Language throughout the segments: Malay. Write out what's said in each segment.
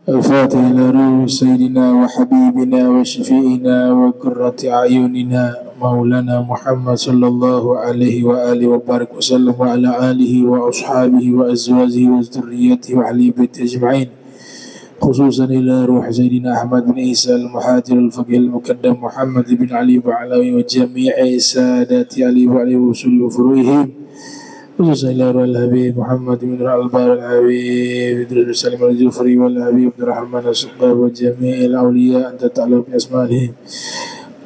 الفاتح إلى روح سيدنا وحبيبنا وشفيعنا وقرة أعيننا مولانا محمد صلى الله عليه وآله وبارك وسلم وعلى آله وأصحابه وأزواجه وذريته وأهل بيته أجمعين، خصوصا إلى روح سيدنا أحمد بن عيسى المحاجر الفقيه المقدم محمد بن علي بعلوي وجميع سادات علي وعلي وصول وفروعهم، خصوصا إلى روح الحبيب محمد بن البار الحبيب إدريس سالم الجوفري والحبيب عبد الرحمن السقاف وجميع الأولياء أنت تعلم بأسمائهم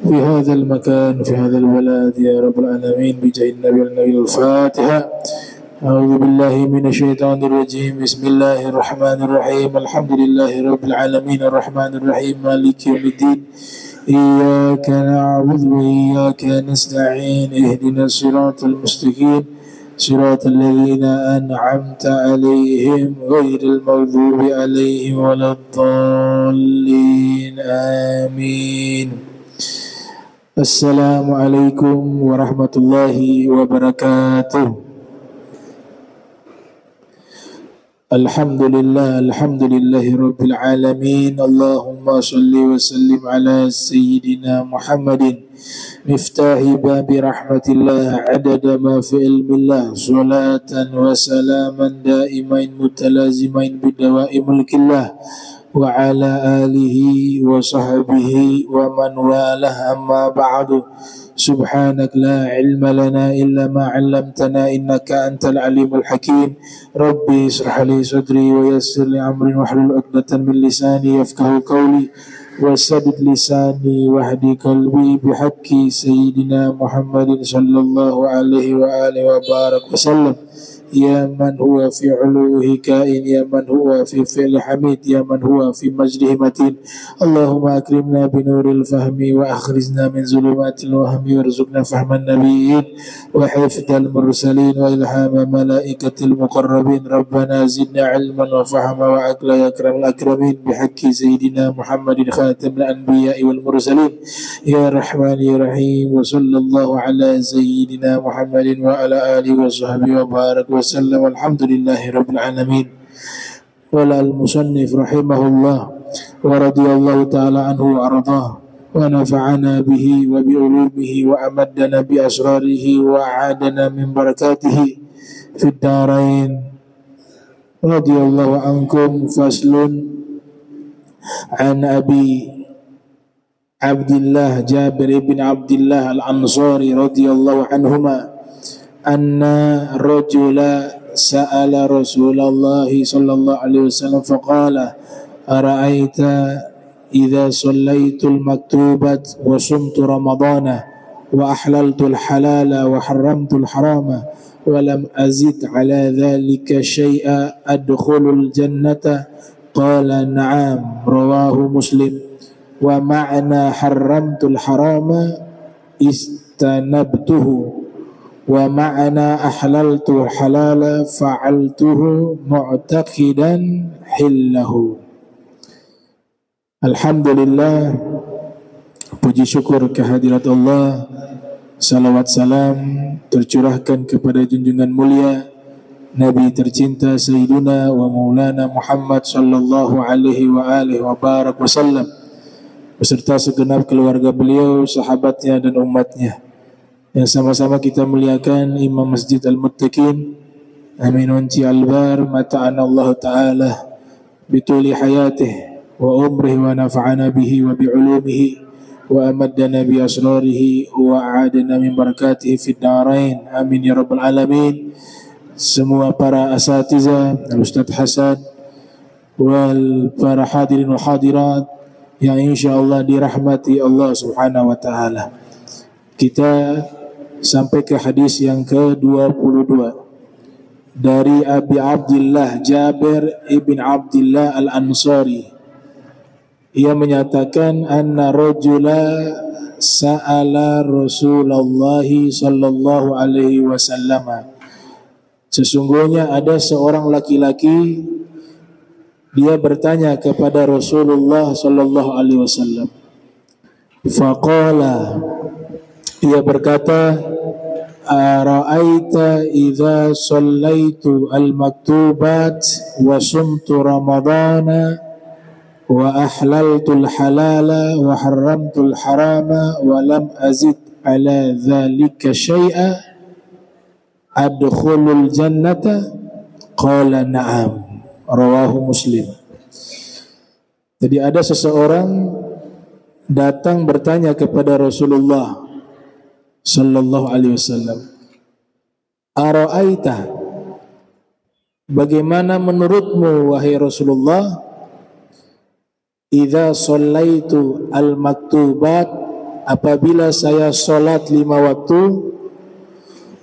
في هذا المكان في هذا البلد يا رب العالمين بجاه النبي الفاتحة. أعوذ بالله من الشيطان الرجيم، بسم الله الرحمن الرحيم، الحمد لله رب العالمين الرحمن الرحيم مالك يوم الدين، إياك نعبد وإياك نستعين، اهدنا الصراط المستقيم صراط الذين أنعمت عليهم غير المغضوب عليهم ولا الضالين آمين. السلام عليكم ورحمة الله وبركاته. Alhamdulillah Rabbil Alamin. Allahumma salli wa sallim ala Sayyidina Muhammadin miftahi babi rahmatillah adada ma fi ilmillah, salatan wa salaman daimain mutalazimain bidawa'i mulkillah wa ala alihi wa sahbihi wa man walah, amma ba'du. Subhanak la ilma lana illa ma 'allamtana innaka antal alimul hakim. Rabbi israh li sadri wa yassir li amri wahlul 'uqdatam min lisani yafqahu qawli wasaddid lisani wahdi qalbi bihaqqi sayyidina Muhammadin sallallahu alaihi wa alihi wa barak wa sallam. Ya man huwa fi uluhi kain, ya man huwa fi fi'li hamid, ya man huwa fi majdihi matin. Allahumma akrimna binuril fahmi wa akhrijna min zulumatil wahmi warzuqna fahman nabiyyin wa hifdal mursalin wa ilhama malaikatil muqarrabin. Rabbana zidna ilman wa fahma wa aqla ya akramul akramin bihaqqi sayyidina Muhammadin khatamil anbiya'i wal mursalin. Ya Rahman ya Rahim, wa sallallahu ala sayyidina Muhammadin wa ala alihi wa sahbihi wa barak wa sallam. Alhamdulillahi rabbil alamin. Wala al-musannif rahimahullah wa radiyallahu ta'ala anhu wa ardah wa nafa'ana bihi wa bi ulumihi wa amaddana bi asrarihi wa a'adana min barakatihi fid darain. Radiyallahu ankum. Faslun an Abi Abdullah Jabir ibn Abdullah al-Ansari radiyallahu anhuma anna rajula sa'ala Rasulullah sallallahu alaihi wasallam faqala ara'aita idza sallaitul maktubat wa sumtu ramadana wa ahlaltul halala wa haramtul harama wa lam azid ala dhalika shay'a adkhulul jannata qala na'am rawahu Muslim. Wa ma'na haramtul harama istanabtuhu wa ma'ana ahlaltu halala fa'altuhu mu'taqidan hillahu. Alhamdulillah, puji syukur kehadirat Allah, salawat salam tercurahkan kepada junjungan mulia Nabi tercinta Sayyiduna wa Maulana Muhammad sallallahu alaihi wa alihi wa barak wasallam, beserta segenap keluarga beliau, sahabatnya dan umatnya. Yang sama-sama kita muliakan Imam Masjid Al-Muttaqin Aminun Cialbar, mata'ana Allah Ta'ala bituli hayatih wa umrih wa nafa'ana bihi wa bi'ulumihi wa amaddana bi asrarihi wa a'adana min barakatihi fid darain. Amin ya rabbal alamin. Semua para asatiza, Al-Ustaz Hasan wal para hadirin wa hadirat yang insyaallah dirahmati Allah Subhanahu wa taala. Kita sampai ke hadis yang ke-22 dari Abi Abdullah Jabir ibn Abdullah al-Ansari. Ia menyatakan anna rajula sa'ala Rasulullah sallallahu alaihi wasallam. Sesungguhnya ada seorang laki-laki, dia bertanya kepada Rasulullah sallallahu alaihi wasallam. Faqala, dia berkata, ara'aita idza sallaitu al-maktubat wa sumtu ramadana wa ahlaltul halala wa haramtul harama wa lam azid ala dzalika syai'a adkhulul jannata qala na'am rawahu Muslim. Jadi ada seseorang datang bertanya kepada Rasulullah sallallahu alaihi wasallam, ara'aita, bagaimana menurutmu wahai Rasulullah, idza shallaitu al-maktubat, apabila saya salat 5 waktu,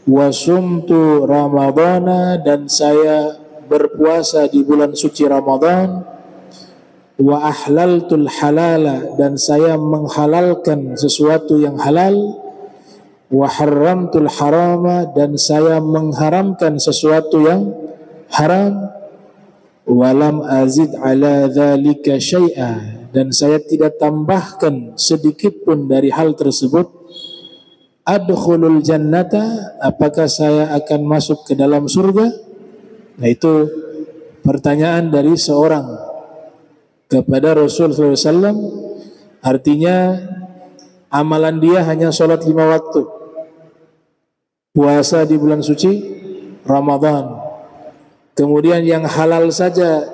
wa sumtu ramadhana, dan saya berpuasa di bulan suci Ramadan, wa ahlaltul halala, dan saya menghalalkan sesuatu yang halal, wa haramtul harama, dan saya mengharamkan sesuatu yang haram, walam azid ala dzalika syai'a, dan saya tidak tambahkan sedikit pun dari hal tersebut, adkhulul jannata, apakah saya akan masuk ke dalam surga? Nah, itu pertanyaan dari seorang kepada Rasulullah SAW. Artinya amalan dia hanya sholat 5 waktu, puasa di bulan suci Ramadan, kemudian yang halal saja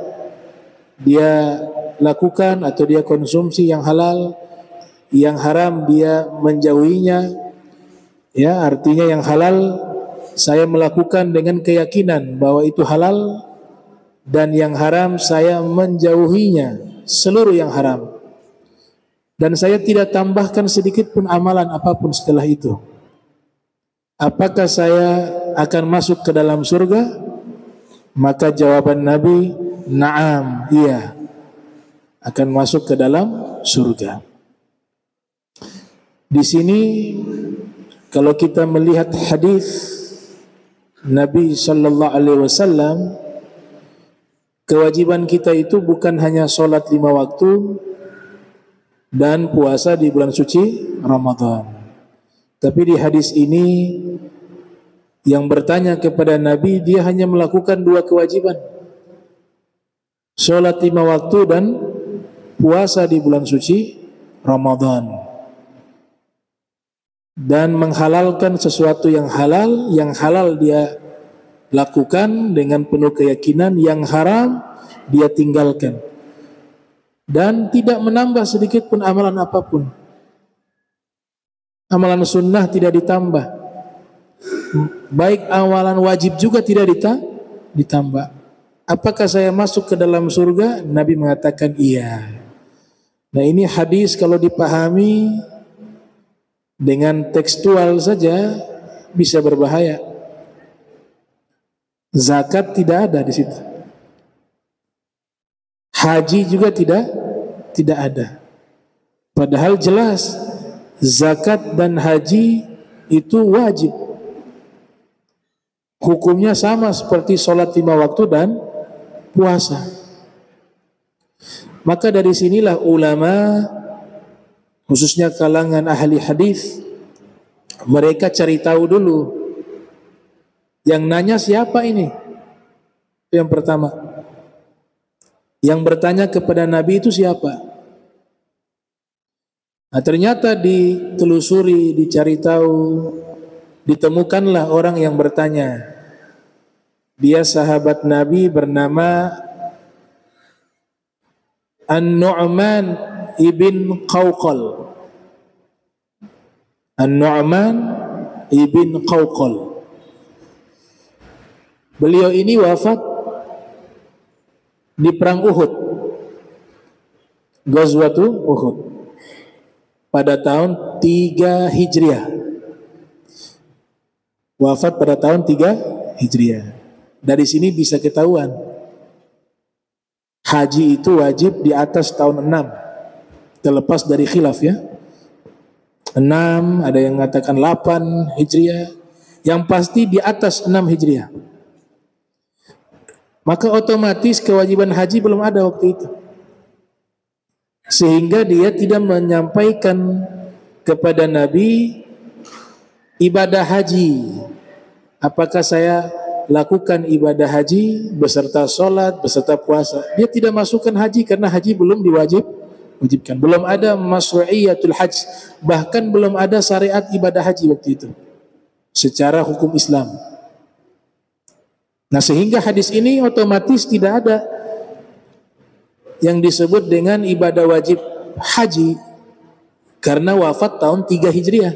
dia lakukan atau dia konsumsi yang halal, yang haram dia menjauhinya. Ya, artinya yang halal saya melakukan dengan keyakinan bahwa itu halal, dan yang haram saya menjauhinya, seluruh yang haram, dan saya tidak tambahkan sedikit pun amalan apapun setelah itu. Apakah saya akan masuk ke dalam surga? Maka jawaban Nabi, na'am, iya, akan masuk ke dalam surga. Di sini kalau kita melihat hadis Nabi sallallahu alaihi wasallam, kewajiban kita itu bukan hanya sholat 5 waktu dan puasa di bulan suci Ramadan. Tapi di hadis ini yang bertanya kepada Nabi, dia hanya melakukan 2 kewajiban, sholat 5 waktu dan puasa di bulan suci Ramadan, dan menghalalkan sesuatu yang halal dia lakukan dengan penuh keyakinan, yang haram dia tinggalkan, dan tidak menambah sedikit pun amalan apapun. Amalan sunnah tidak ditambah, baik amalan wajib juga tidak ditambah. Apakah saya masuk ke dalam surga? Nabi mengatakan iya. Nah, ini hadis kalau dipahami dengan tekstual saja bisa berbahaya. Zakat tidak ada di situ, haji juga tidak ada. Padahal jelas zakat dan haji itu wajib, hukumnya sama seperti sholat 5 waktu dan puasa. Maka dari sinilah ulama, khususnya kalangan ahli hadis, mereka cari tahu dulu. Yang nanya siapa ini? Yang pertama, yang bertanya kepada Nabi itu siapa? Nah, ternyata ditelusuri, dicari tahu, ditemukanlah orang yang bertanya. Dia sahabat Nabi bernama An-Nu'man ibn Qawqal. An-Nu'man ibn Qawqal. Beliau ini wafat di perang Uhud, Ghazwatul Uhud, pada tahun 3 Hijriah. Wafat pada tahun 3 Hijriah. Dari sini bisa ketahuan haji itu wajib di atas tahun 6, terlepas dari khilaf ya. 6, ada yang mengatakan 8 Hijriah, yang pasti di atas 6 Hijriah. Maka otomatis kewajiban haji belum ada waktu itu, sehingga dia tidak menyampaikan kepada Nabi ibadah haji. Apakah saya lakukan ibadah haji beserta sholat, beserta puasa. Dia tidak masukkan haji karena haji belum diwajibkan. Belum ada masyru'iyatul hajj. Bahkan belum ada syariat ibadah haji waktu itu secara hukum Islam. Nah, sehingga hadis ini otomatis tidak ada yang disebut dengan ibadah wajib haji karena wafat tahun 3 Hijriah.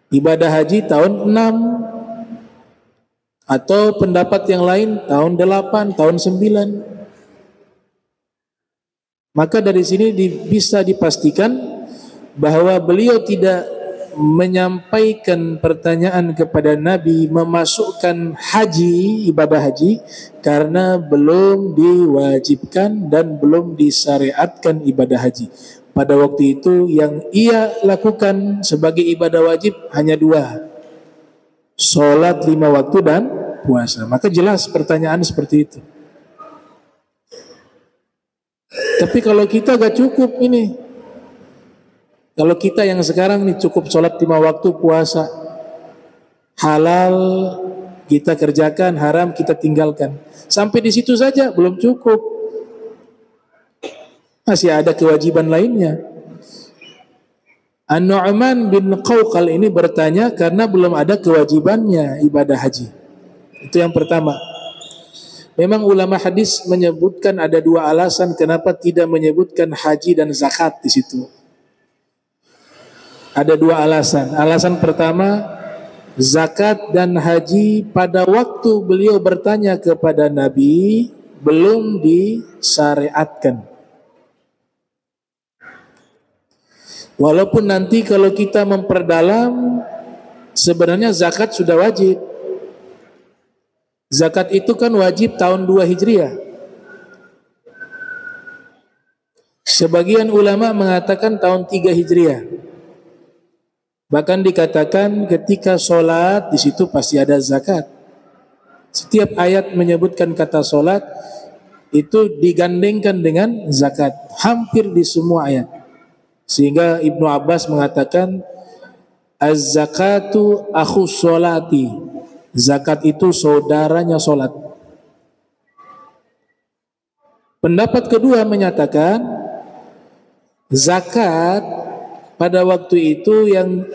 Ibadah haji tahun 6 atau pendapat yang lain tahun 8, tahun 9. Maka dari sini bisa dipastikan bahwa beliau tidak menyampaikan pertanyaan kepada Nabi memasukkan haji, ibadah haji, karena belum diwajibkan dan belum disyariatkan ibadah haji. Pada waktu itu yang ia lakukan sebagai ibadah wajib hanya 2, sholat 5 waktu dan puasa. Maka jelas pertanyaan seperti itu. Tapi kalau kita gak cukup ini, kalau kita yang sekarang nih cukup sholat 5 waktu, puasa, halal kita kerjakan, haram kita tinggalkan, sampai di situ saja belum cukup, masih ada kewajiban lainnya. An-Nu'man bin Qawqal ini bertanya karena belum ada kewajibannya ibadah haji. Itu yang pertama. Memang ulama hadis menyebutkan ada 2 alasan kenapa tidak menyebutkan haji dan zakat di situ. Ada 2 alasan. Alasan pertama, zakat dan haji pada waktu beliau bertanya kepada Nabi belum disyariatkan. Walaupun nanti kalau kita memperdalam, sebenarnya zakat sudah wajib. Zakat itu kan wajib tahun 2 Hijriah. Sebagian ulama mengatakan tahun 3 Hijriah. Bahkan dikatakan ketika sholat di situ pasti ada zakat. Setiap ayat menyebutkan kata sholat itu digandengkan dengan zakat. Hampir di semua ayat. Sehingga Ibnu Abbas mengatakan az-zakatu akhus sholati. Zakat itu saudaranya sholat. Pendapat kedua menyatakan zakat pada waktu itu yang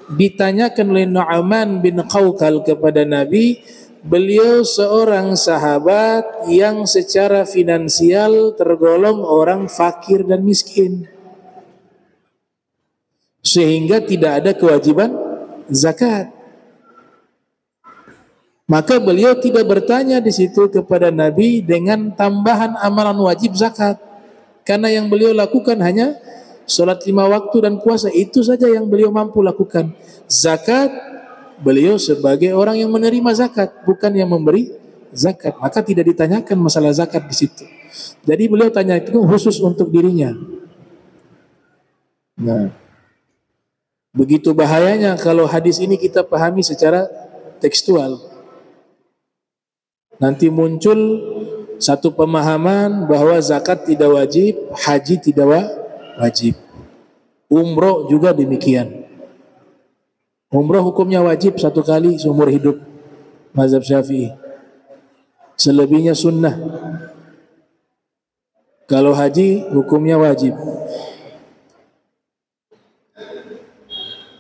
ditanyakan oleh Nu'man bin Qawqal kepada Nabi, beliau seorang sahabat yang secara finansial tergolong orang fakir dan miskin, sehingga tidak ada kewajiban zakat. Maka beliau tidak bertanya di situ kepada Nabi dengan tambahan amalan wajib zakat, karena yang beliau lakukan hanya sholat 5 waktu dan puasa, itu saja yang beliau mampu lakukan. Zakat, beliau sebagai orang yang menerima zakat, bukan yang memberi zakat, maka tidak ditanyakan masalah zakat di situ. Jadi beliau tanya itu khusus untuk dirinya. Nah, begitu bahayanya kalau hadis ini kita pahami secara tekstual. Nanti muncul satu pemahaman bahwa zakat tidak wajib, haji tidak wajib. Umroh juga demikian. Umroh hukumnya wajib 1 kali seumur hidup, mazhab Syafi'i. Selebihnya sunnah. Kalau haji hukumnya wajib.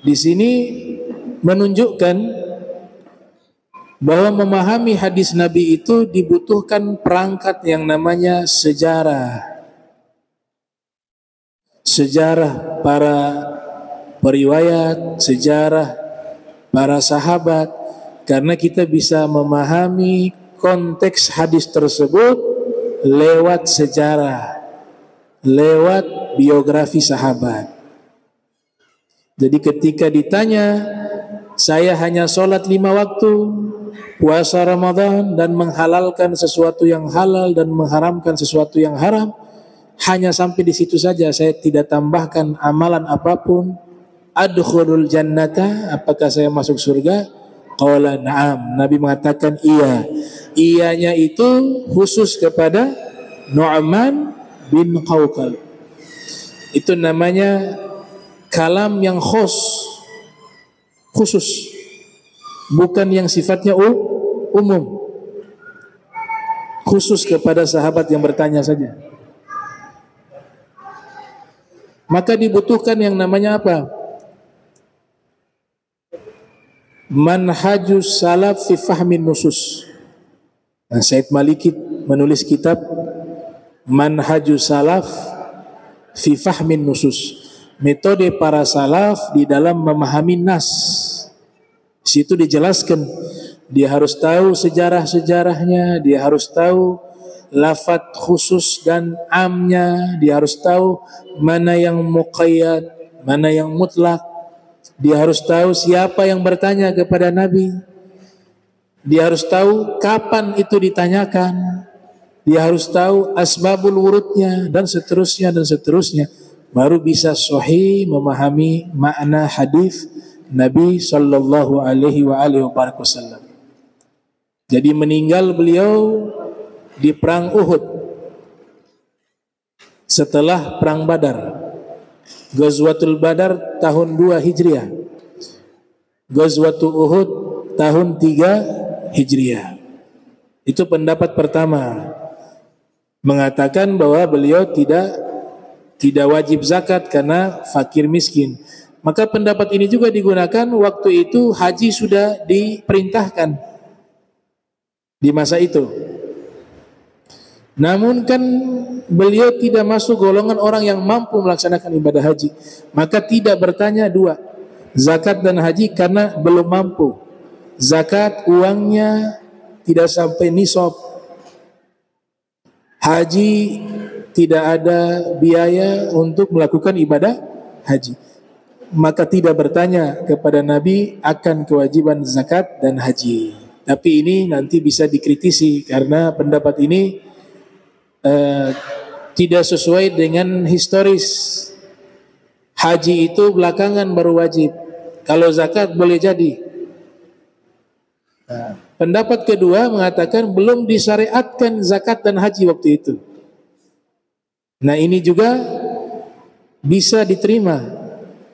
Di sini menunjukkan bahwa memahami hadis Nabi itu dibutuhkan perangkat yang namanya sejarah. Sejarah para periwayat, sejarah para sahabat, karena kita bisa memahami konteks hadis tersebut lewat sejarah, lewat biografi sahabat. Jadi ketika ditanya, saya hanya sholat 5 waktu, puasa Ramadan dan menghalalkan sesuatu yang halal dan mengharamkan sesuatu yang haram, hanya sampai di situ saja, saya tidak tambahkan amalan apapun. Adkhulul jannata, apakah saya masuk surga? Qala na'am. Nabi mengatakan iya. Iyanya itu khusus kepada Nu'man bin Qawqal. Itu namanya kalam yang khusus. bukan yang sifatnya umum, khusus kepada sahabat yang bertanya saja. Maka dibutuhkan yang namanya apa? Manhajus salaf fi fahmin nusus. Nah, Said Maliki menulis kitab Manhajus salaf fi fahmin nusus, metode para salaf di dalam memahami nas. Situ dijelaskan dia harus tahu sejarah-sejarahnya, dia harus tahu lafaz khusus dan amnya, dia harus tahu mana yang muqayyad, mana yang mutlak, dia harus tahu siapa yang bertanya kepada Nabi, dia harus tahu kapan itu ditanyakan, dia harus tahu asbabul wurudnya, dan seterusnya dan seterusnya, baru bisa sahih memahami makna hadis Nabi sallallahu alaihi wasallam. Jadi meninggal beliau di perang Uhud setelah perang Badar. Ghazwatul Badar tahun 2 Hijriah, Ghazwatul Uhud tahun 3 Hijriah. Itu pendapat pertama, mengatakan bahwa beliau tidak wajib zakat karena fakir miskin. Maka pendapat ini juga digunakan waktu itu haji sudah diperintahkan di masa itu. Namun kan beliau tidak masuk golongan orang yang mampu melaksanakan ibadah haji, maka tidak bertanya dua, zakat dan haji, karena belum mampu. Zakat uangnya tidak sampai nisab, haji tidak ada biaya untuk melakukan ibadah haji, maka tidak bertanya kepada Nabi akan kewajiban zakat dan haji. Tapi ini nanti bisa dikritisi karena pendapat ini tidak sesuai dengan historis. Haji itu belakangan baru wajib, kalau zakat boleh jadi. Pendapat kedua mengatakan belum disyariatkan zakat dan haji waktu itu. Nah, ini juga bisa diterima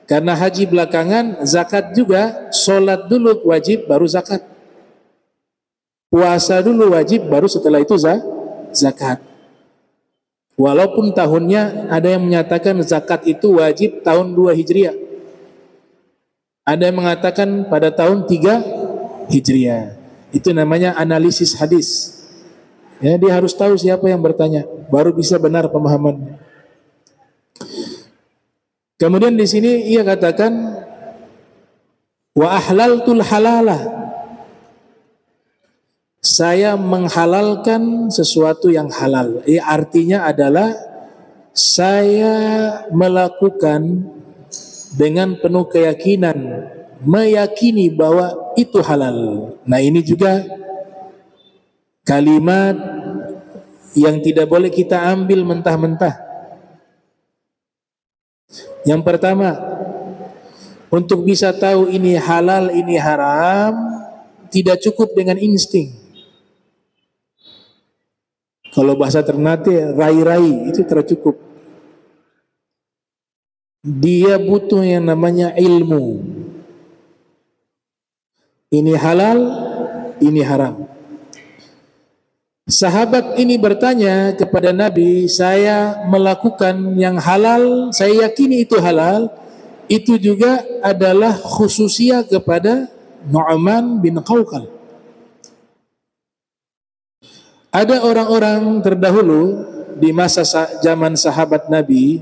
karena haji belakangan, zakat juga, solat dulu wajib baru zakat, puasa dulu wajib baru setelah itu zakat. Walaupun tahunnya ada yang menyatakan zakat itu wajib tahun 2 Hijriah, ada yang mengatakan pada tahun 3 Hijriah. Itu namanya analisis hadis. Ya, dia harus tahu siapa yang bertanya, baru bisa benar pemahamannya. Kemudian di sini ia katakan wa ahlaltul halalah, saya menghalalkan sesuatu yang halal. Artinya adalah saya melakukan dengan penuh keyakinan, meyakini bahwa itu halal. Nah, ini juga kalimat yang tidak boleh kita ambil mentah-mentah. Yang pertama, untuk bisa tahu ini halal, ini haram, tidak cukup dengan insting. Kalau bahasa Ternate, rai-rai itu tidak cukup. Dia butuh yang namanya ilmu. Ini halal, ini haram. Sahabat ini bertanya kepada Nabi, saya melakukan yang halal, saya yakini itu halal. Itu juga adalah khususia kepada Nu'man bin Qawqal. Ada orang-orang terdahulu di masa zaman sahabat Nabi,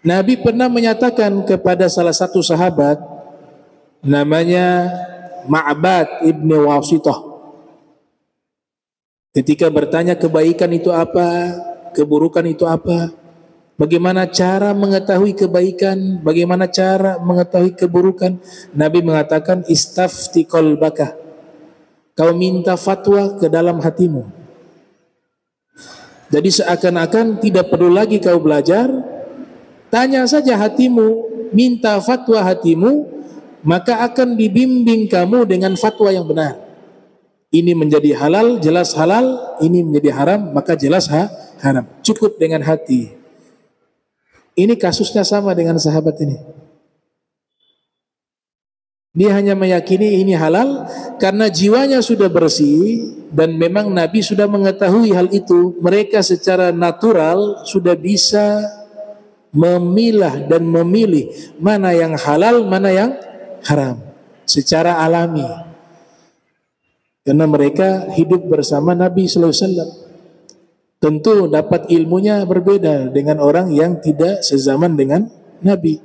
Nabi pernah menyatakan kepada salah satu sahabat namanya Ma'bad ibn Wasithah, ketika bertanya kebaikan itu apa, keburukan itu apa, bagaimana cara mengetahui kebaikan, bagaimana cara mengetahui keburukan, Nabi mengatakan istafti qalbaka, kau minta fatwa ke dalam hatimu. Jadi seakan-akan tidak perlu lagi kau belajar, tanya saja hatimu, minta fatwa hatimu, maka akan dibimbing kamu dengan fatwa yang benar. Ini menjadi halal, jelas halal, ini menjadi haram, maka jelas haram. Cukup dengan hati. Ini kasusnya sama dengan sahabat ini. Dia hanya meyakini ini halal karena jiwanya sudah bersih dan memang Nabi sudah mengetahui hal itu. Mereka secara natural sudah bisa memilah dan memilih mana yang halal, mana yang haram secara alami. Karena mereka hidup bersama Nabi sallallahu alaihi wasallam. Tentu dapat ilmunya berbeda dengan orang yang tidak sezaman dengan Nabi.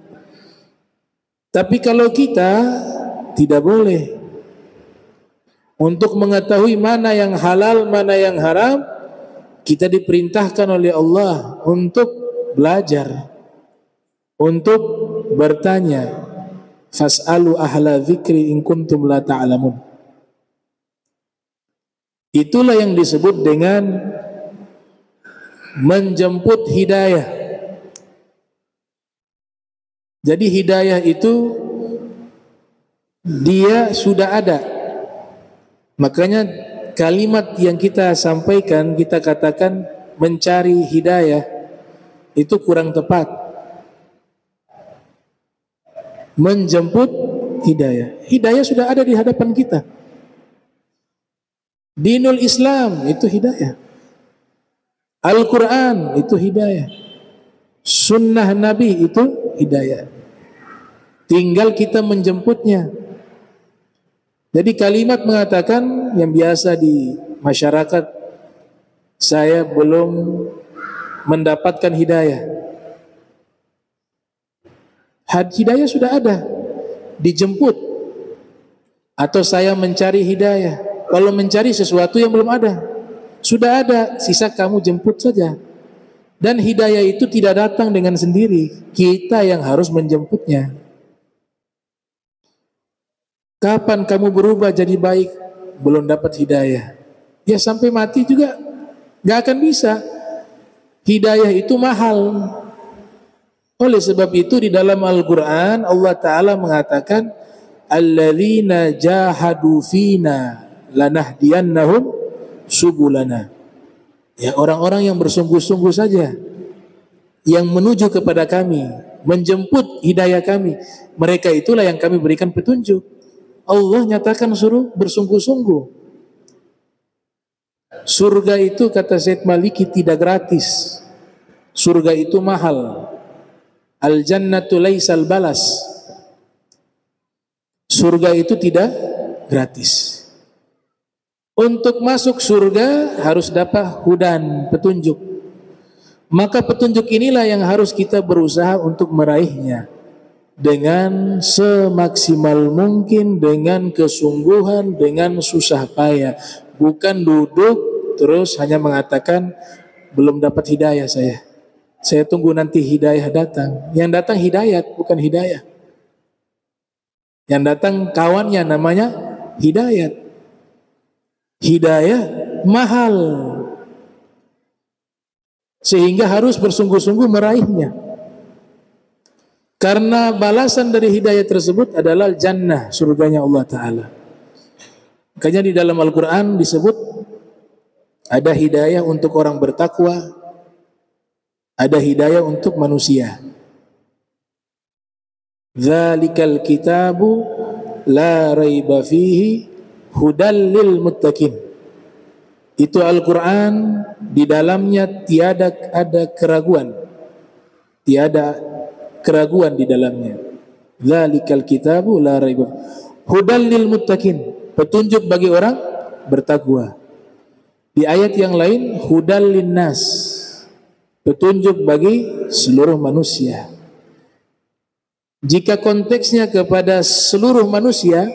Tapi kalau kita tidak boleh untuk mengetahui mana yang halal, mana yang haram, kita diperintahkan oleh Allah untuk belajar, untuk bertanya. Fas'alu ahla dzikri in kuntum la ta'lamun. Itulah yang disebut dengan menjemput hidayah. Jadi hidayah itu dia sudah ada. Makanya kalimat yang kita sampaikan, kita katakan mencari hidayah, itu kurang tepat. Menjemput hidayah. Hidayah sudah ada di hadapan kita. Dinul Islam itu hidayah. Al-Quran itu hidayah. Sunnah Nabi itu hidayah. Tinggal kita menjemputnya. Jadi kalimat mengatakan yang biasa di masyarakat, saya belum mendapatkan hidayah. Hidayah sudah ada, dijemput. Atau saya mencari hidayah. Kalau mencari sesuatu yang belum ada, sudah ada, sisa kamu jemput saja. Dan hidayah itu tidak datang dengan sendiri, kita yang harus menjemputnya. Kapan kamu berubah jadi baik? Belum dapat hidayah. Ya sampai mati juga gak akan bisa. Hidayah itu mahal. Oleh sebab itu di dalam Al-Quran Allah Ta'ala mengatakan, alladzina jahadu fina lanahdiyannahum subulana. Ya, orang-orang yang bersungguh-sungguh saja, yang menuju kepada kami, menjemput hidayah kami, mereka itulah yang kami berikan petunjuk. Allah nyatakan suruh bersungguh-sungguh. Surga itu kata Syed Maliki tidak gratis. Surga itu mahal. Al-jannatu laisal balas. Surga itu tidak gratis. Untuk masuk surga harus dapat hudan, petunjuk. Maka petunjuk inilah yang harus kita berusaha untuk meraihnya dengan semaksimal mungkin, dengan kesungguhan, dengan susah payah. Bukan duduk terus hanya mengatakan belum dapat hidayah saya tunggu nanti hidayah datang. Yang datang hidayat, bukan hidayah. Yang datang kawannya namanya hidayat. Hidayah mahal, sehingga harus bersungguh-sungguh meraihnya. Karena balasan dari hidayah tersebut adalah jannah, surganya Allah Ta'ala. Makanya di dalam Al-Quran disebut ada hidayah untuk orang bertakwa, ada hidayah untuk manusia. Dzalikal kitabu la raiba fihi hudal lil muttaqin. Itu Al-Quran, di dalamnya tiada ada keraguan, tiada keraguan di dalamnya. Dzalikal kitabu la raiba hudal lil muttaqin, petunjuk bagi orang bertakwa. Di ayat yang lain hudal linnas, petunjuk bagi seluruh manusia. Jika konteksnya kepada seluruh manusia,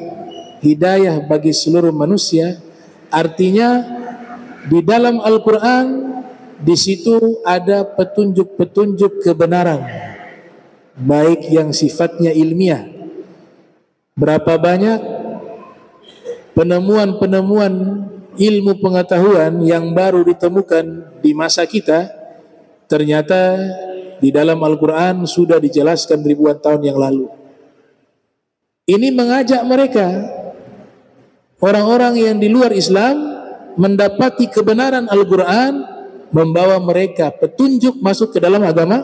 hidayah bagi seluruh manusia, artinya di dalam Al-Quran di situ ada petunjuk-petunjuk kebenaran, baik yang sifatnya ilmiah. Berapa banyak penemuan-penemuan ilmu pengetahuan yang baru ditemukan di masa kita, ternyata di dalam Al-Quran sudah dijelaskan ribuan tahun yang lalu. Ini mengajak mereka, orang-orang yang di luar Islam, mendapati kebenaran Al-Quran, membawa mereka petunjuk masuk ke dalam agama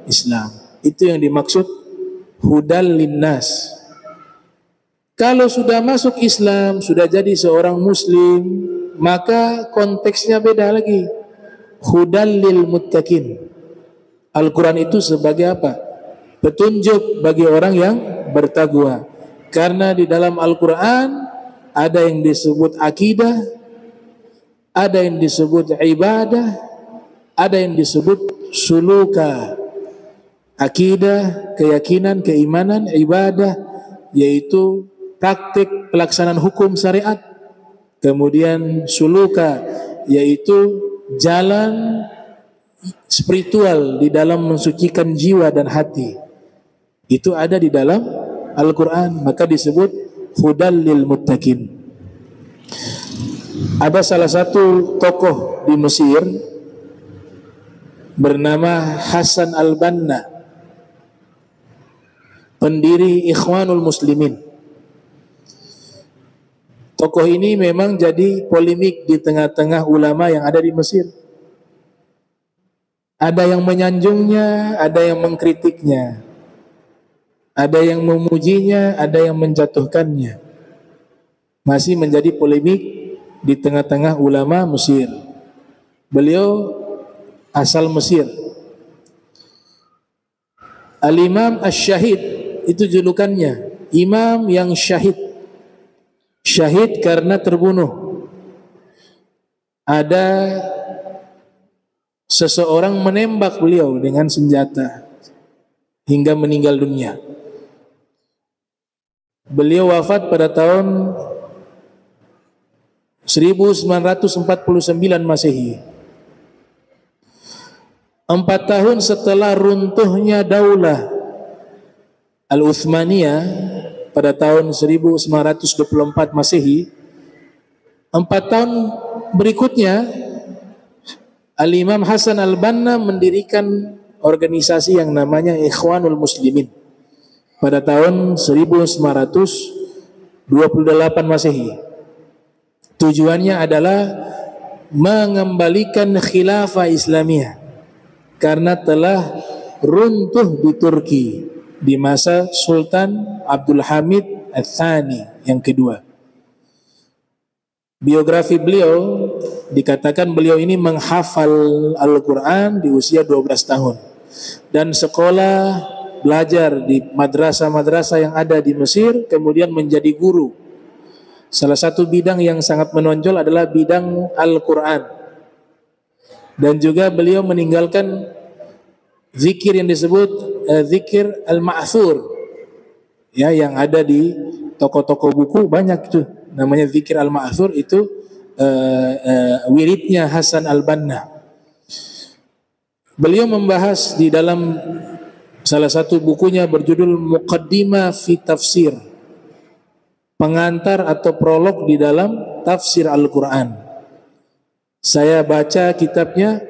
Islam. Itu yang dimaksud hudal linnas. Kalau sudah masuk Islam, sudah jadi seorang muslim, maka konteksnya beda lagi. Hudal lil muttaqin. Al-Quran itu sebagai apa? Petunjuk bagi orang yang bertakwa. Karena di dalam Al-Quran ada yang disebut akidah, ada yang disebut ibadah, ada yang disebut suluka. Akidah, keyakinan, keimanan, ibadah, yaitu praktik pelaksanaan hukum syariat. Kemudian suluka, yaitu jalan spiritual di dalam mensucikan jiwa dan hati. Itu ada di dalam Al-Quran, maka disebut hudal lil muttaqin. Ada salah satu tokoh di Mesir bernama Hasan al-Banna, pendiri Ikhwanul Muslimin. Tokoh ini memang jadi polemik di tengah-tengah ulama yang ada di Mesir. Ada yang menyanjungnya, ada yang mengkritiknya, ada yang memujinya, ada yang menjatuhkannya. Masih menjadi polemik di tengah-tengah ulama Mesir. Beliau asal Mesir. Al-Imam Asy-Syahid itu julukannya, imam yang syahid. Syahid karena terbunuh. Ada seseorang menembak beliau dengan senjata hingga meninggal dunia. Beliau wafat pada tahun 1949 Masehi. 4 tahun setelah runtuhnya Daulah Al-Uthmaniyah pada tahun 1924 Masehi, 4 tahun berikutnya Al-Imam Hasan al-Banna mendirikan organisasi yang namanya Ikhwanul Muslimin pada tahun 1928 Masehi. Tujuannya adalah mengembalikan khilafah Islamiyah karena telah runtuh di Turki di masa Sultan Abdul Hamid Ats-Tsani yang kedua. Biografi beliau dikatakan beliau ini menghafal Al-Quran di usia 12 tahun dan sekolah belajar di madrasah-madrasah yang ada di Mesir, kemudian menjadi guru. Salah satu bidang yang sangat menonjol adalah bidang Al-Quran. Dan juga beliau meninggalkan zikir yang disebut zikir al-ma'thur, ya, yang ada di toko-toko buku banyak itu namanya zikir al-ma'thur. Itu wiridnya Hasan al-Banna. Beliau membahas di dalam salah satu bukunya berjudul Muqaddimah fi Tafsir, pengantar atau prolog di dalam tafsir Al-Quran. Saya baca kitabnya,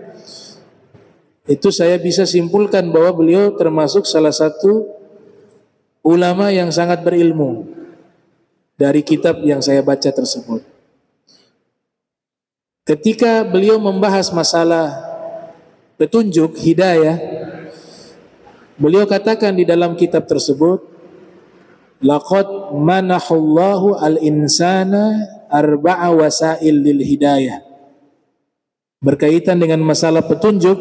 itu saya bisa simpulkan bahwa beliau termasuk salah satu ulama yang sangat berilmu dari kitab yang saya baca tersebut. Ketika beliau membahas masalah petunjuk hidayah, beliau katakan di dalam kitab tersebut, laqad manahullahu al-insana arba'a wasail lil hidayah. Berkaitan dengan masalah petunjuk,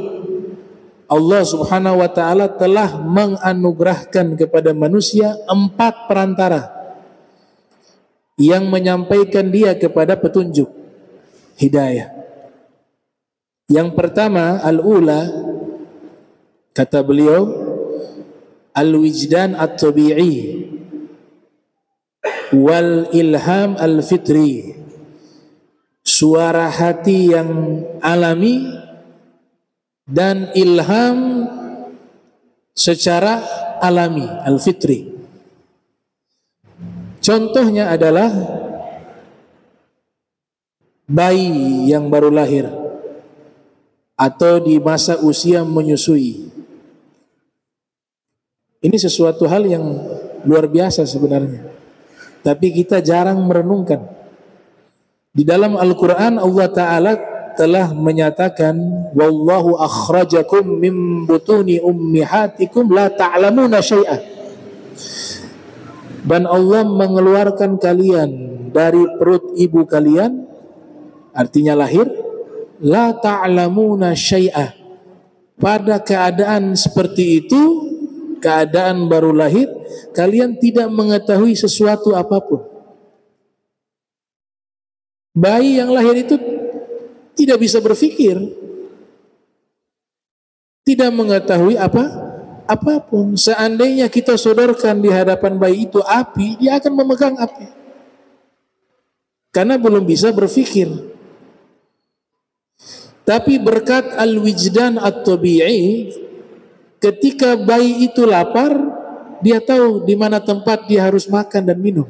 Allah Subhanahu wa ta'ala telah menganugerahkan kepada manusia 4 perantara yang menyampaikan dia kepada petunjuk hidayah. Yang pertama, al-ula, kata beliau, al-wijdan at-tabi'i wal ilham al-fitri, suara hati yang alami dan ilham secara alami, al-fitri. Contohnya adalah bayi yang baru lahir atau di masa usia menyusui. Ini sesuatu hal yang luar biasa sebenarnya, tapi kita jarang merenungkan. Di dalam Al-Quran Allah Ta'ala telah menyatakan, wallahu akhrajakum min butuni ummihatikum la ta'lamuna syai'ah. Dan Allah mengeluarkan kalian dari perut ibu kalian, artinya lahir, la ta'lamuna syai'ah. Pada keadaan seperti itu, keadaan baru lahir, kalian tidak mengetahui sesuatu apapun. Bayi yang lahir itu tidak bisa berpikir, tidak mengetahui apapun. Seandainya kita sodorkan di hadapan bayi itu api, dia akan memegang api, karena belum bisa berpikir. Tapi berkat al-wijdan at-tabi'i, ketika bayi itu lapar, dia tahu di mana tempat dia harus makan dan minum.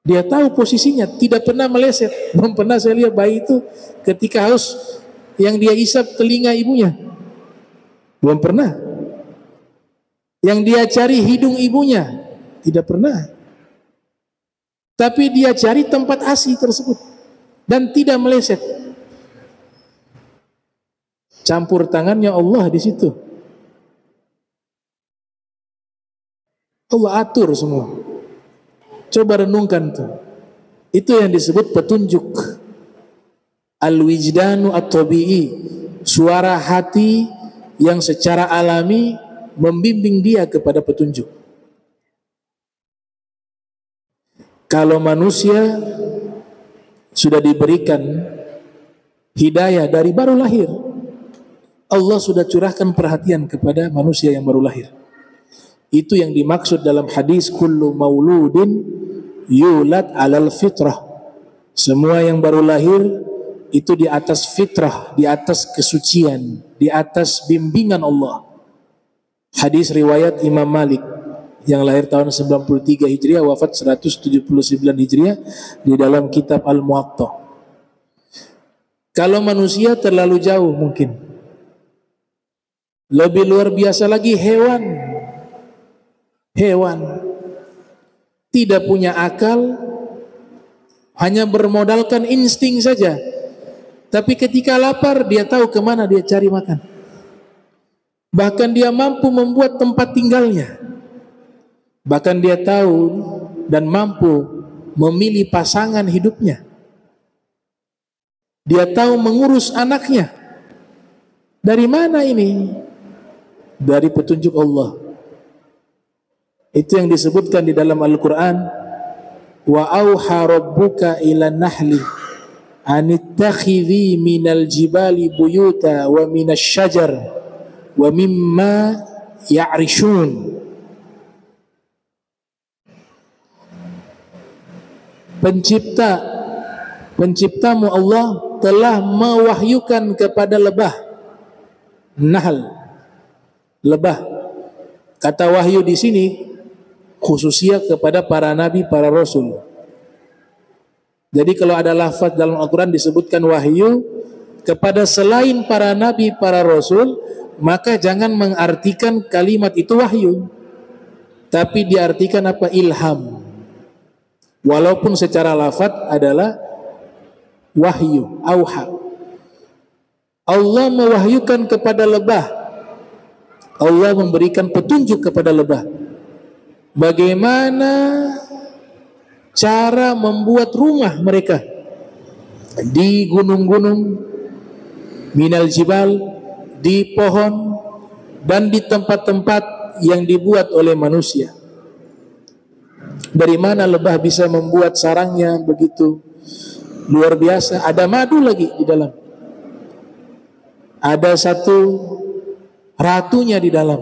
Dia tahu posisinya, tidak pernah meleset. Belum pernah saya lihat bayi itu ketika haus yang dia isap telinga ibunya. Belum pernah. Yang dia cari hidung ibunya, tidak pernah. Tapi dia cari tempat ASI tersebut dan tidak meleset. Campur tangannya Allah di situ. Allah atur semua. Coba renungkan tuh. Itu yang disebut petunjuk. Al-wijdanu at-tabi'i, suara hati yang secara alami membimbing dia kepada petunjuk. Kalau manusia sudah diberikan hidayah dari baru lahir, Allah sudah curahkan perhatian kepada manusia yang baru lahir. Itu yang dimaksud dalam hadis kullu mauludin yulad alal fitrah. Semua yang baru lahir itu di atas fitrah, di atas kesucian, di atas bimbingan Allah. Hadis riwayat Imam Malik yang lahir tahun 93 Hijriah, wafat 179 Hijriah, di dalam kitab Al-Muwatta. Kalau manusia terlalu jauh mungkin. Lebih luar biasa lagi hewan. Hewan tidak punya akal, hanya bermodalkan insting saja. Tapi ketika lapar, dia tahu kemana dia cari makan. Bahkan dia mampu membuat tempat tinggalnya. Bahkan dia tahu dan mampu memilih pasangan hidupnya. Dia tahu mengurus anaknya. Dari mana ini? Dari petunjuk Allah. Itu yang disebutkan di dalam Al-Quran. Wa auha rabbuka ila nahli anittakhidhi minal jibali buyuta wa minas syajar wa mimma ya'rishun. Penciptamu Allah telah mewahyukan kepada lebah. Nahl, lebah. Kata wahyu di sini khususnya kepada para nabi, para rasul. Jadi kalau ada lafaz dalam Al-Quran disebutkan wahyu kepada selain para nabi, para rasul, maka jangan mengartikan kalimat itu wahyu, tapi diartikan apa? Ilham. Walaupun secara lafaz adalah wahyu, auha. Allah mewahyukan kepada lebah. Allah memberikan petunjuk kepada lebah. Bagaimana cara membuat rumah mereka di gunung-gunung, minal jibal, di pohon, dan di tempat-tempat yang dibuat oleh manusia. Dari mana lebah bisa membuat sarangnya begitu luar biasa? Ada madu lagi di dalam. Ada satu ratunya di dalam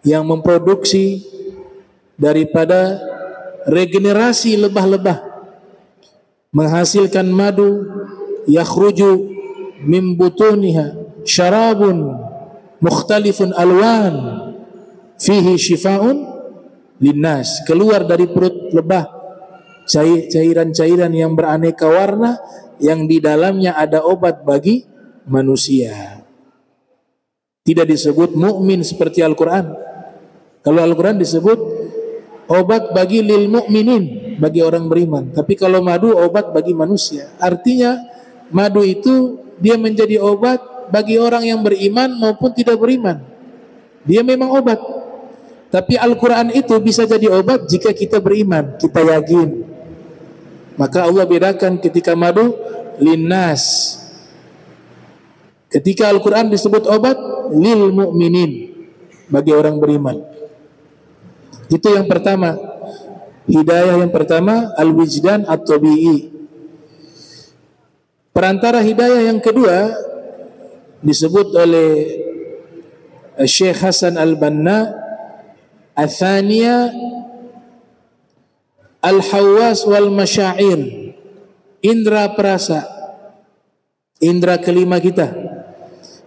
yang memproduksi daripada regenerasi lebah-lebah, menghasilkan madu, yakhruju min butuniha syarabun mukhtalifun alwan fihi shifaun linnas. Keluar dari perut lebah cairan-cairan yang beraneka warna yang di dalamnya ada obat bagi manusia. Tidak disebut mukmin seperti Al-Quran. Kalau Al-Quran disebut obat bagi lil mu'minin, bagi orang beriman. Tapi kalau madu obat bagi manusia. Artinya madu itu dia menjadi obat bagi orang yang beriman maupun tidak beriman. Dia memang obat. Tapi Al-Quran itu bisa jadi obat jika kita beriman, kita yakin. Maka Allah bedakan ketika madu linnas. Ketika Al-Quran disebut obat lil mu'minin, bagi orang beriman. Itu yang pertama. Hidayah yang pertama al-wijdan at-tabi'i. Perantara hidayah yang kedua disebut oleh Syekh Hasan Al-Banna, athaniya al-hawas wal masyair, indra perasa, indra kelima kita.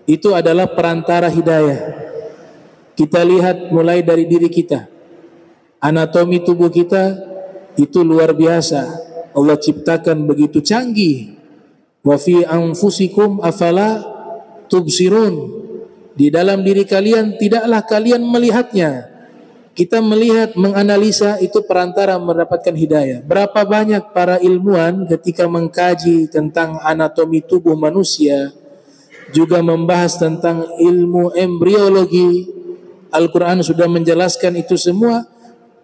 Itu adalah perantara hidayah. Kita lihat mulai dari diri kita. Anatomi tubuh kita itu luar biasa. Allah ciptakan begitu canggih. Wa fi anfusikum afala tubsirun. Di dalam diri kalian tidaklah kalian melihatnya. Kita melihat, menganalisa, itu perantara mendapatkan hidayah. Berapa banyak para ilmuwan ketika mengkaji tentang anatomi tubuh manusia, juga membahas tentang ilmu embriologi. Al-Quran sudah menjelaskan itu semua.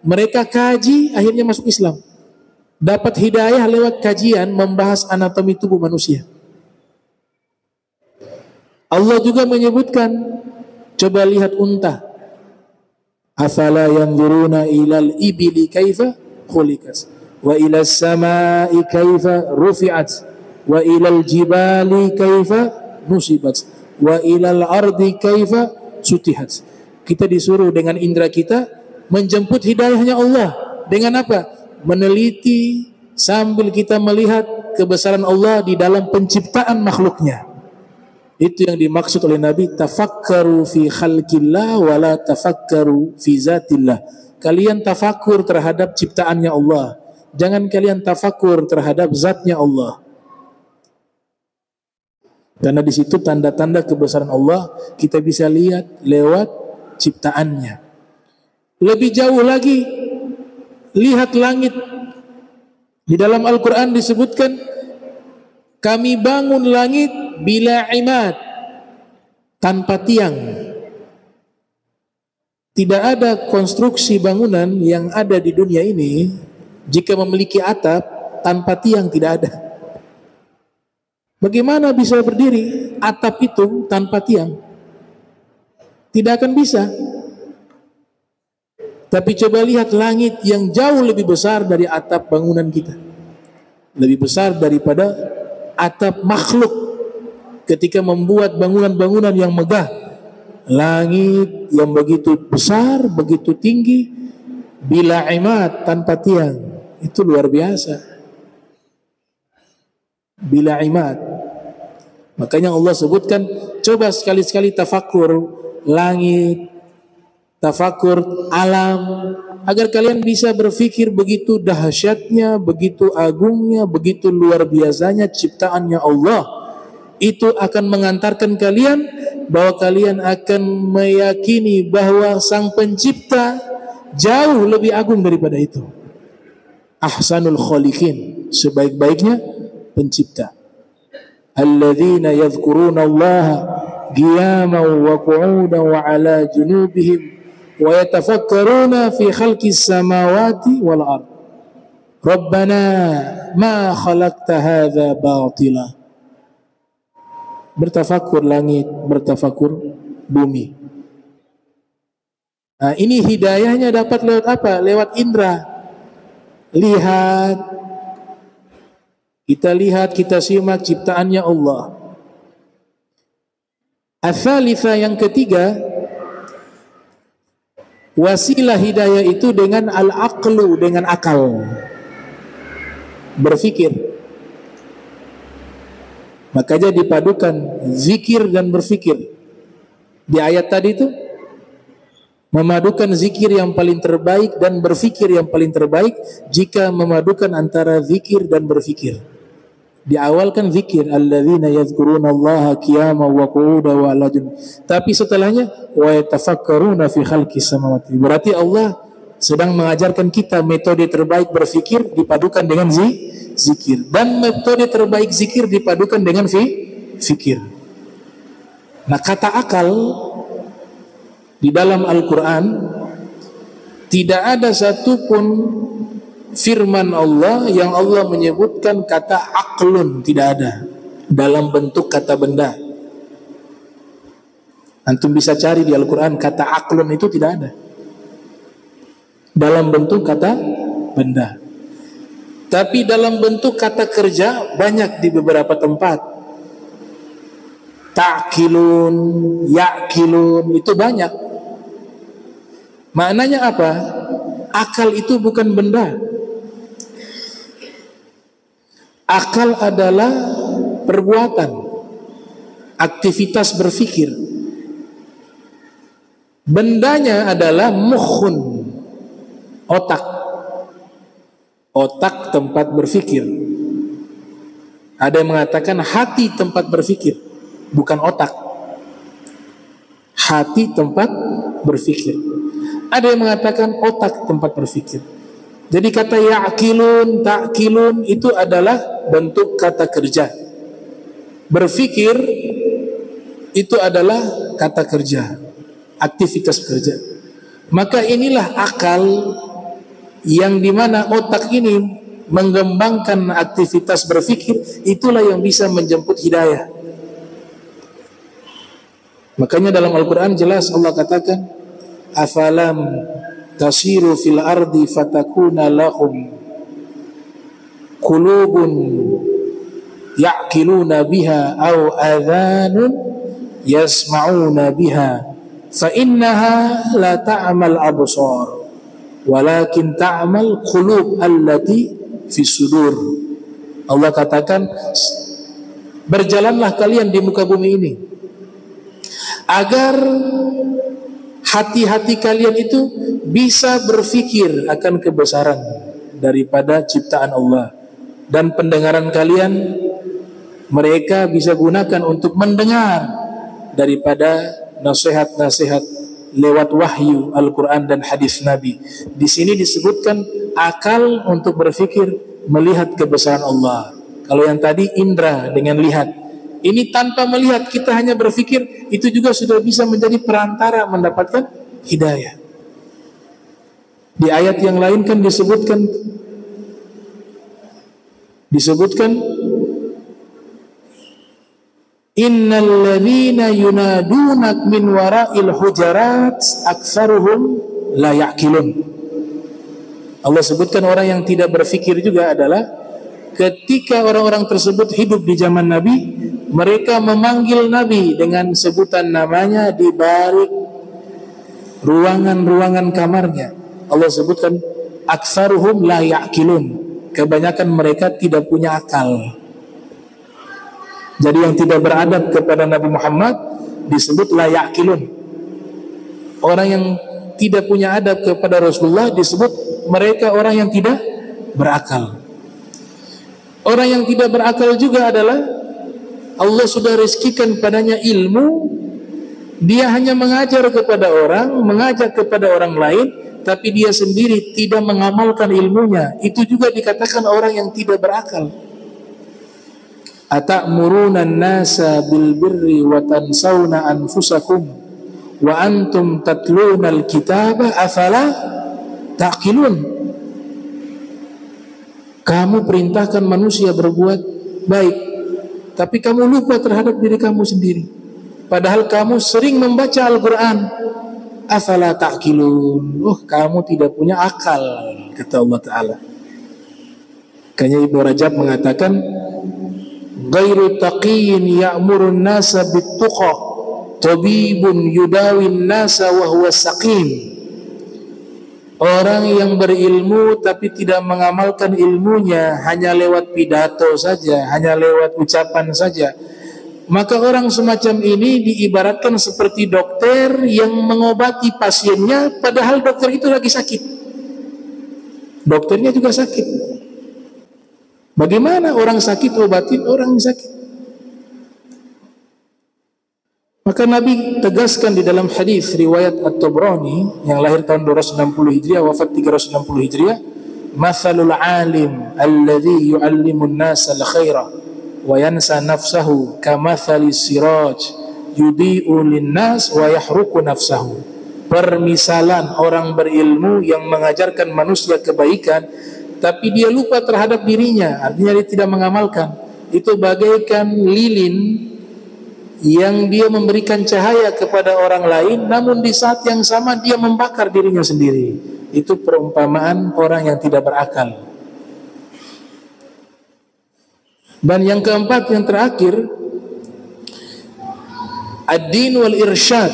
Mereka kaji, akhirnya masuk Islam. Dapat hidayah lewat kajian membahas anatomi tubuh manusia. Allah juga menyebutkan, coba lihat unta. Afala yanzuruna ilal ibili kaifa khuliqat wa ilas samai kaifa rufi'at wa ilal jibali kaifa nusibat wa ilal ardi kaifa sutihat. Kita disuruh dengan indera kita menjemput hidayahnya Allah. Dengan apa? Meneliti sambil kita melihat kebesaran Allah di dalam penciptaan makhluknya. Itu yang dimaksud oleh Nabi, tafakkaru fi khalqillah wa la tafakkaru fi zatillah. Kalian tafakur terhadap ciptaannya Allah, jangan kalian tafakur terhadap zatnya Allah. Karena di situ tanda-tanda kebesaran Allah kita bisa lihat lewat ciptaannya. Lebih jauh lagi, lihat langit. Di dalam Al-Quran disebutkan, kami bangun langit bila imad, tanpa tiang. Tidak ada konstruksi bangunan yang ada di dunia ini jika memiliki atap tanpa tiang, tidak ada. Bagaimana bisa berdiri atap itu tanpa tiang? Tidak akan bisa. Tapi coba lihat langit yang jauh lebih besar dari atap bangunan kita. Lebih besar daripada atap makhluk ketika membuat bangunan-bangunan yang megah. Langit yang begitu besar, begitu tinggi, bila imad, tanpa tiang. Itu luar biasa. Bila imad. Makanya Allah sebutkan, coba sekali-sekali tafakur langit, tafakur alam, agar kalian bisa berpikir begitu dahsyatnya, begitu agungnya, begitu luar biasanya ciptaannya Allah. Itu akan mengantarkan kalian bahwa kalian akan meyakini bahwa Sang Pencipta jauh lebih agung daripada itu. Ahsanul khaliqin, sebaik-baiknya pencipta. Alladzina yadhkuruna Allah qiyaman wa qu'udan wa ala junubihim wa yatafakkaruna fi khalqis samawati wal ard. Rabbana ma khalaqta hadza batila. Bertafakur langit, bertafakur bumi. Nah, ini hidayahnya dapat lewat apa? Lewat indera. Lihat. Kita lihat, kita simak ciptaannya Allah. Ats-tsalitsah, yang ketiga, wasilah hidayah itu dengan al-aqlu, dengan akal. Berfikir. Makanya dipadukan zikir dan berfikir. Di ayat tadi itu memadukan zikir yang paling terbaik dan berfikir yang paling terbaik jika memadukan antara zikir dan berfikir. Di awal kan zikir, alladzina yadhkuruna Allaha qiyaman wa qu'udan wa ala junub. Tapi setelahnya wa yatafakkaruna fi khalqis samawati. Berarti Allah sedang mengajarkan kita metode terbaik berfikir dipadukan dengan zikir, dan metode terbaik zikir dipadukan dengan fikir. Nah, kata akal di dalam Al-Quran Tidak ada satupun firman Allah yang Allah menyebutkan kata aqlun, tidak ada dalam bentuk kata benda. Antum bisa cari di Al-Quran, kata aqlun itu tidak ada dalam bentuk kata benda. Tapi dalam bentuk kata kerja banyak di beberapa tempat. Ta'kilun, ya'kilun, itu banyak. Maknanya apa? Akal itu bukan benda. Akal adalah perbuatan, aktivitas berpikir. Bendanya adalah mukhun, otak. Otak tempat berpikir. Ada yang mengatakan hati tempat berpikir, bukan otak. Hati tempat berpikir. Ada yang mengatakan otak tempat berpikir. Jadi kata ya'kilun, ta'kilun itu adalah bentuk kata kerja. Berpikir itu adalah kata kerja, aktivitas kerja. Maka inilah akal yang dimana otak ini mengembangkan aktivitas berpikir, itulah yang bisa menjemput hidayah. Makanya dalam Al-Quran jelas Allah katakan, afalam tasiru fil ardi fatakuna lahum qulubun ya'qiluna biha aw adhanun yasma'una biha fa innaha la ta'mal absar walakin ta'mal qulub allati fi sudur. Allah katakan, berjalanlah kalian di muka bumi ini agar hati-hati kalian itu bisa berpikir akan kebesaran daripada ciptaan Allah, dan pendengaran kalian mereka bisa gunakan untuk mendengar daripada nasihat-nasihat lewat wahyu Al-Quran dan hadis Nabi. Di sini disebutkan akal untuk berpikir melihat kebesaran Allah. Kalau yang tadi indra dengan lihat, ini tanpa melihat kita hanya berpikir, itu juga sudah bisa menjadi perantara mendapatkan hidayah. Di ayat yang lain kan disebutkan innal ladzina yunadunak min wara'il hujarat aktsaruhum la ya'qilun. Allah sebutkan orang yang tidak berpikir juga adalah ketika orang-orang tersebut hidup di zaman Nabi, mereka memanggil Nabi dengan sebutan namanya di balik ruangan-ruangan kamarnya. Allah sebutkan aktsaruhum la ya'qilun. Kebanyakan mereka tidak punya akal. Jadi yang tidak beradab kepada Nabi Muhammad disebut la ya'qilun. Orang yang tidak punya adab kepada Rasulullah disebut mereka orang yang tidak berakal. Orang yang tidak berakal juga adalah Allah sudah rezekikan padanya ilmu, dia hanya mengajar kepada orang, mengajak kepada orang lain, tapi dia sendiri tidak mengamalkan ilmunya. Itu juga dikatakan orang yang tidak berakal. Atamuruna an-nasa bil birri wa tansawna anfusakum wa antum tatluna al-kitaba afala taqilun. Kamu perintahkan manusia berbuat baik, tapi kamu lupa terhadap diri kamu sendiri. Padahal kamu sering membaca Al-Quran. Afala taqilun. Kamu tidak punya akal, kata Allah Ta'ala. Kayaknya Ibnu Rajab mengatakan, ghairu taqiyyin ya'murun nasa bittuqa tabibun yudawin nasa wa huwa saqim. Orang yang berilmu tapi tidak mengamalkan ilmunya, hanya lewat pidato saja, hanya lewat ucapan saja, maka orang semacam ini diibaratkan seperti dokter yang mengobati pasiennya padahal dokter itu lagi sakit. Dokternya juga sakit. Bagaimana orang sakit obatin orang yang sakit? Maka Nabi tegaskan di dalam hadis riwayat At-Tabrani yang lahir tahun 260 Hijriah, wafat 360 Hijriah, "Matsalul 'alim alladzi yu'allimun nasa al-khaira wa yansa nafsahu kamatsali siraj yudhi'u lin-nas wa yahruqu nafsahu." permisalan orang berilmu yang mengajarkan manusia kebaikan, tapi dia lupa terhadap dirinya, artinya dia tidak mengamalkan. Itu bagaikan lilin yang dia memberikan cahaya kepada orang lain, namun di saat yang sama dia membakar dirinya sendiri. Itu perumpamaan orang yang tidak berakal. Dan yang keempat, yang terakhir, ad-din wal irsyad.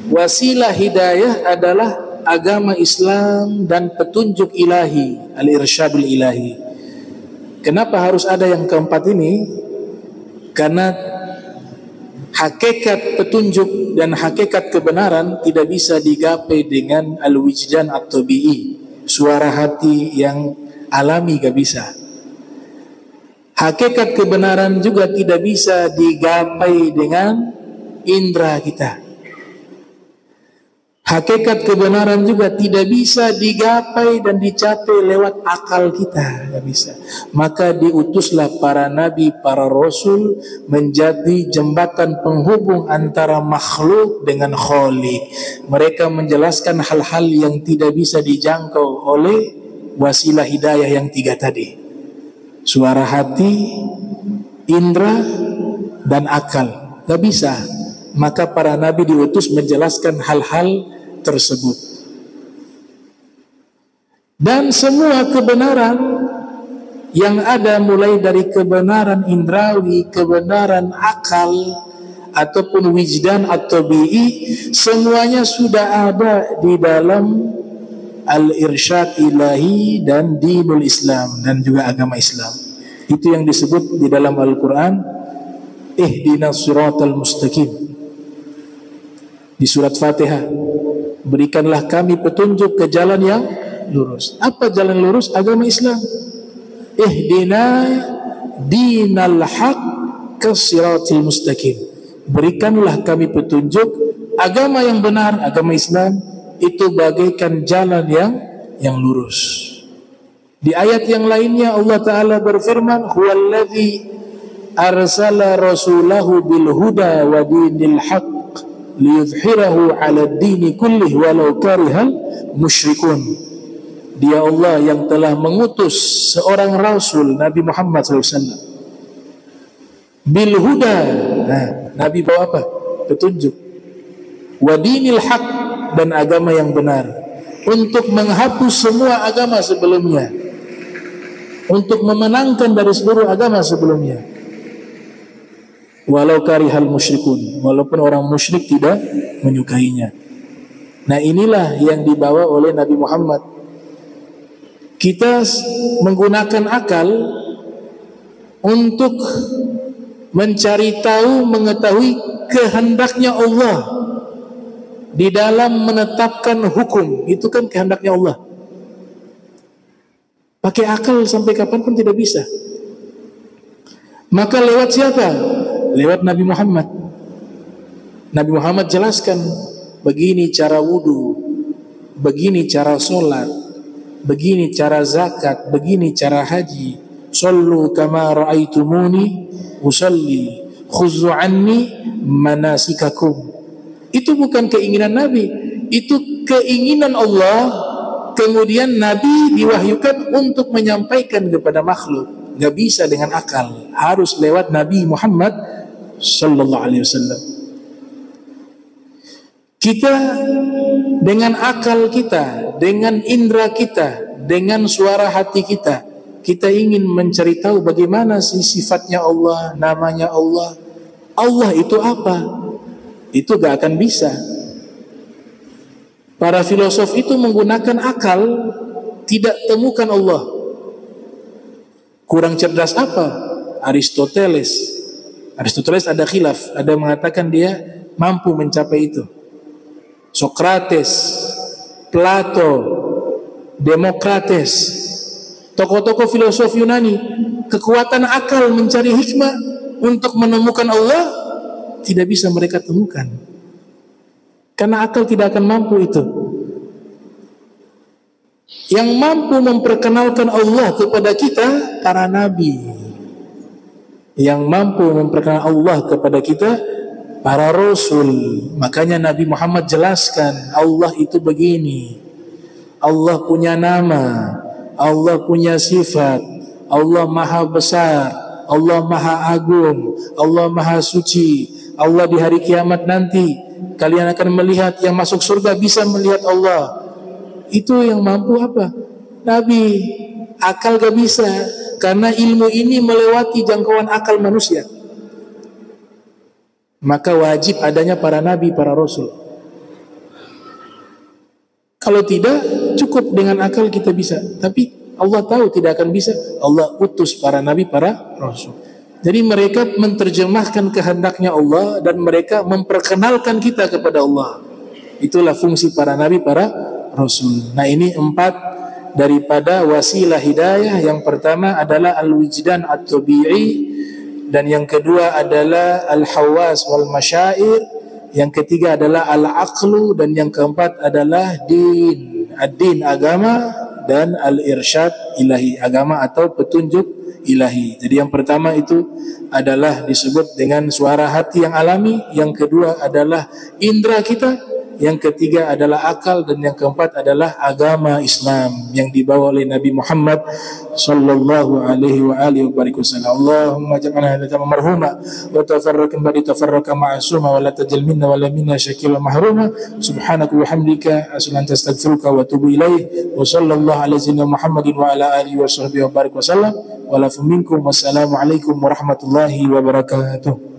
Wasilah hidayah adalah agama Islam dan petunjuk ilahi, al-irsyadul ilahi. Kenapa harus ada yang keempat ini? Karena hakikat petunjuk dan hakikat kebenaran tidak bisa digapai dengan al-wijdan at-tabi'i, suara hati yang alami, gak bisa. Hakikat kebenaran juga tidak bisa digapai dengan indera kita. Hakikat kebenaran juga tidak bisa digapai dan dicapai lewat akal kita, tidak bisa. Maka diutuslah para nabi, para rasul menjadi jembatan penghubung antara makhluk dengan khaliq. Mereka menjelaskan hal-hal yang tidak bisa dijangkau oleh wasilah hidayah yang tiga tadi: suara hati, indera, dan akal. Tidak bisa. Maka para nabi diutus menjelaskan hal-hal tersebut. Dan semua kebenaran yang ada, mulai dari kebenaran indrawi, kebenaran akal, ataupun wijdan atau tabi'i, semuanya sudah ada di dalam al-irsyad ilahi dan dinul Islam, dan juga agama Islam. Itu yang disebut di dalam Al-Quran, ihdinas siratal mustaqim. Di surat Fatihah, berikanlah kami petunjuk ke jalan yang lurus. Apa jalan lurus? Agama Islam. Ihdina dinal haqq siratal mustaqim. Berikanlah kami petunjuk agama yang benar, agama Islam itu bagaikan jalan yang lurus. Di ayat yang lainnya Allah Ta'ala berfirman, huwallazi arsala rasulahu bil huda wa dinil haqq liyudhhirahu 'ala ad-dini kullih walau karihal musyrikun. Dia Allah yang telah mengutus seorang rasul, Nabi Muhammad SAW, bil huda. Nah, Nabi bawa apa? Petunjuk. Wa dinil haq, dan agama yang benar, untuk menghapus semua agama sebelumnya, untuk memenangkan dari seluruh agama sebelumnya. Walau karihal musyrikun, walaupun orang musyrik tidak menyukainya. Nah, inilah yang dibawa oleh Nabi Muhammad. Kita menggunakan akal untuk mencari tahu, mengetahui kehendaknya Allah di dalam menetapkan hukum. Itu kan kehendaknya Allah. Pakai akal sampai kapanpun tidak bisa. Maka lewat siapa? Lewat Nabi Muhammad. Nabi Muhammad jelaskan, begini cara wudu, begini cara sholat, begini cara zakat, begini cara haji. Sallu kama ra'aitumuni usalli, khudzu anni manasikakum. Itu bukan keinginan Nabi, itu keinginan Allah. Kemudian Nabi diwahyukan untuk menyampaikan kepada makhluk. Gak bisa dengan akal, harus lewat Nabi Muhammad sallallahu alaihi wasallam. Kita dengan akal kita, dengan indera kita, dengan suara hati kita, kita ingin mencari tahu bagaimana sih sifatnya Allah, namanya Allah. Allah itu apa? Itu gak akan bisa. Para filosof itu menggunakan akal, tidak temukan Allah. Kurang cerdas apa? Aristoteles ada khilaf, ada mengatakan dia mampu mencapai itu. Sokrates, Plato, Demokrates, tokoh-tokoh filosof Yunani, kekuatan akal mencari hikmah untuk menemukan Allah tidak bisa mereka temukan, karena akal tidak akan mampu itu. Yang mampu memperkenalkan Allah kepada kita para nabi. Yang mampu memperkenalkan Allah kepada kita para rasul. Makanya Nabi Muhammad jelaskan, Allah itu begini, Allah punya nama, Allah punya sifat, Allah maha besar, Allah maha agung, Allah maha suci. Allah di hari kiamat nanti kalian akan melihat, yang masuk surga bisa melihat Allah. Itu yang mampu apa? Nabi. Akal gak bisa, karena ilmu ini melewati jangkauan akal manusia. Maka wajib adanya para nabi, para rasul. Kalau tidak, cukup dengan akal kita bisa. Tapi Allah tahu tidak akan bisa, Allah utus para nabi, para rasul. Jadi mereka menerjemahkan kehendaknya Allah, dan mereka memperkenalkan kita kepada Allah. Itulah fungsi para nabi, para rasul. Nah, ini 4 daripada wasilah hidayah. Yang pertama adalah al-wijdan at-tabi'i, dan yang kedua adalah al-hawas wal masyair, yang ketiga adalah al-aqlu, dan yang keempat adalah din, ad-din agama, dan al-irsyad ilahi, agama atau petunjuk ilahi. Jadi yang pertama itu adalah disebut dengan suara hati yang alami, yang kedua adalah indera kita, yang ketiga adalah akal, dan yang keempat adalah agama Islam yang dibawa oleh Nabi Muhammad sallallahu alaihi wa alihi wasallam. Allahumma ja'alna hadatan marhuma wa tafarraqan ba'da tafarraqa ma'suma wa la tajal minna wa la minna syakila mahruma. Subhanaka wa hamdika asyhadu an la ilaha illa anta astaghfiruka wa atubu ilaik. Wa sallallahu ala sayyidina Muhammadin wa ala alihi wa sahbihi wa barik wa sallam. Wa la minkum. Wassalamu alaikum warahmatullahi wabarakatuh.